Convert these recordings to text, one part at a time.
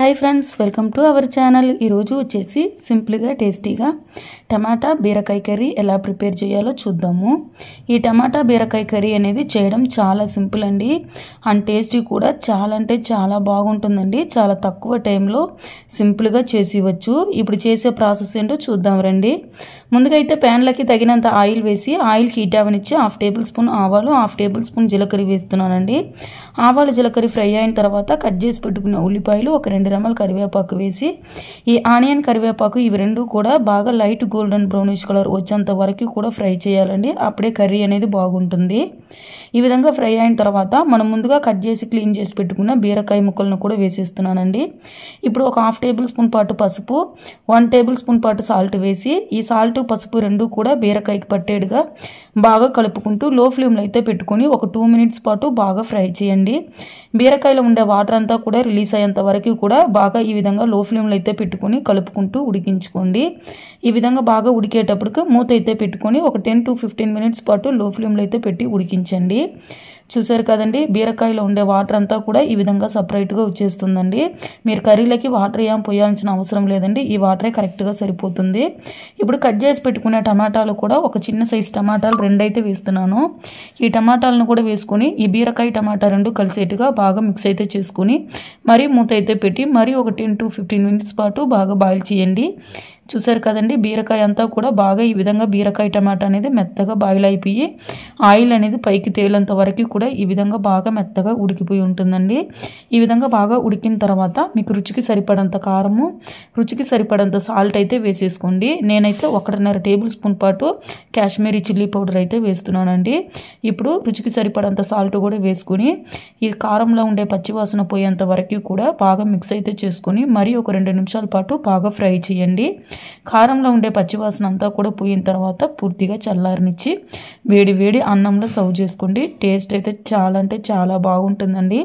Hi friends, welcome to our channel. ఈరోజు వచ్చేసి సింపుల్గా టేస్టీగా టమాటా బీరకాయ కర్రీ ఎలా ప్రిపేర్ చేయాలో చూద్దాము. ఈ టమాటా బీరకాయ కర్రీ అనేది చేయడం చాలా సింపుల్ అండి. అండ్ టేస్టీ కూడా చాలా అంటే చాలా బాగుంటుందండి. చాలా తక్కువ టైంలో సింపుల్గా చేసివచ్చు. ఇప్పుడు చేసే ప్రాసెస్ ఏంటో చూద్దాం రండి. ముందుగా అయితే ప్యాన్లకి తగినంత ఆయిల్ వేసి ఆయిల్ హీట్ అవనిచ్చి 1/2 టేబుల్ స్పూన్ ఆవాలు, 1/2 టేబుల్ స్పూన్ జీలకర్ర వేస్తున్నానండి. ఆవాలు జీలకర్ర ఫ్రై అయిన తర్వాత కట్ చేసి పెట్టుకున్న ఉల్లిపాయలు, ఒక 2 రెమ్మల కరివేపాకు వేసి ఈ ఆనియన్ కరివేపాకు ఇవి రెండు కూడా బాగా లైట్ గోల్డెన్ బ్రౌనిష్ కలర్ వచ్చేంత వరకు కూడా ఫ్రై చేయాలండి. అప్పుడే కర్రీ అనేది బాగుంటుంది. ఈ విధంగా ఫ్రై అయిన తర్వాత మనం ముందుగా కట్ చేసి క్లీన్ చేసి పెట్టుకున్న బీరకాయ ముక్కలను కూడా వేసేస్తున్నానండి. ఇప్పుడు ఒక 1/2 టేబుల్ స్పూన్ పాటు పసుపు, 1 టేబుల్ స్పూన్ పాటు సాల్ట్ వేసి ఈ సాల్ట్ పసుపు రెండు కూడా బీరకాయకి పట్టేడుగా బాగా కలుపుకుంటూ లో ఫ్లేమ్లో అయితే పెట్టుకొని ఒక 2 మినిట్స్ పాటు బాగా ఫ్రై చేయండి. బీరకాయలో ఉండే వాటర్ అంతా కూడా రిలీజ్ అయ్యేంత వరకు కూడా బాగా ఈ విధంగా లో ఫ్లేమ్లో అయితే పెట్టుకొని కలుపుకుంటూ ఉడికించుకోండి. ఈ విధంగా బాగా ఉడికేటప్పటికి మూత అయితే పెట్టుకొని ఒక 10 to 15 మినిట్స్ పాటు లో ఫ్లేమ్లో అయితే పెట్టి ఉడికించండి. చూసారు కదండి, బీరకాయలో ఉండే వాటర్ అంతా కూడా ఈ విధంగా సపరేట్గా వచ్చేస్తుందండి. మీరు కర్రీలకి వాటర్ ఏం పోయాల్సిన అవసరం లేదండి. ఈ వాటరే కరెక్ట్గా సరిపోతుంది. ఇప్పుడు కట్ చేసి పెట్టుకునే టమాటాలు కూడా ఒక చిన్న సైజు టమాటాలు 2 అయితే వేస్తున్నాను. ఈ టమాటాలను కూడా వేసుకొని ఈ బీరకాయ టమాటా రెండు కలిసేట్టుగా బాగా మిక్స్ అయితే చేసుకొని మరీ మూత అయితే పెట్టి మరీ ఒక 10 to 15 మినిట్స్ పాటు బాగా బాయిల్ చేయండి. చూసారు కదండి, బీరకాయ అంతా కూడా బాగా ఈ విధంగా బీరకాయ టమాటా అనేది మెత్తగా బాయిల్ అయిపోయి ఆయిల్ అనేది పైకి తేలేంత వరకు కూడా ఈ విధంగా బాగా మెత్తగా ఉడికిపోయి ఉంటుందండి. ఈ విధంగా బాగా ఉడికిన తర్వాత మీకు రుచికి సరిపడంత కారము, రుచికి సరిపడంత సాల్ట్ అయితే వేసేసుకోండి. నేనైతే 1.5 టేబుల్ స్పూన్ పాటు కాశ్మీరీ చిల్లీ పౌడర్ అయితే వేస్తున్నానండి. ఇప్పుడు రుచికి సరిపడంత సాల్ట్ కూడా వేసుకొని ఈ కారంలో ఉండే పచ్చివాసన పోయేంత వరకు కూడా బాగా మిక్స్ అయితే చేసుకొని మరి ఒక 2 నిమిషాల పాటు బాగా ఫ్రై చేయండి. కారంలో ఉండే పచ్చివాసన అంతా కూడా పోయిన తర్వాత పూర్తిగా చల్లారనిచ్చి వేడి వేడి అన్నంలో సర్వ్ చేసుకోండి. టేస్ట్ అయితే చాలా అంటే చాలా బాగుంటుందండి.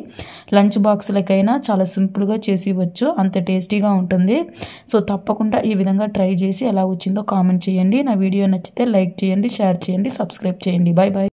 లంచ్ బాక్స్లకైనా చాలా సింపుల్గా చేసి ఇవ్వచ్చు, అంత టేస్టీగా ఉంటుంది. సో తప్పకుండా ఈ విధంగా ట్రై చేసి ఎలా వచ్చిందో కామెంట్ చేయండి. నా వీడియో నచ్చితే లైక్ చేయండి, షేర్ చేయండి, సబ్స్క్రైబ్ చేయండి. Bye bye.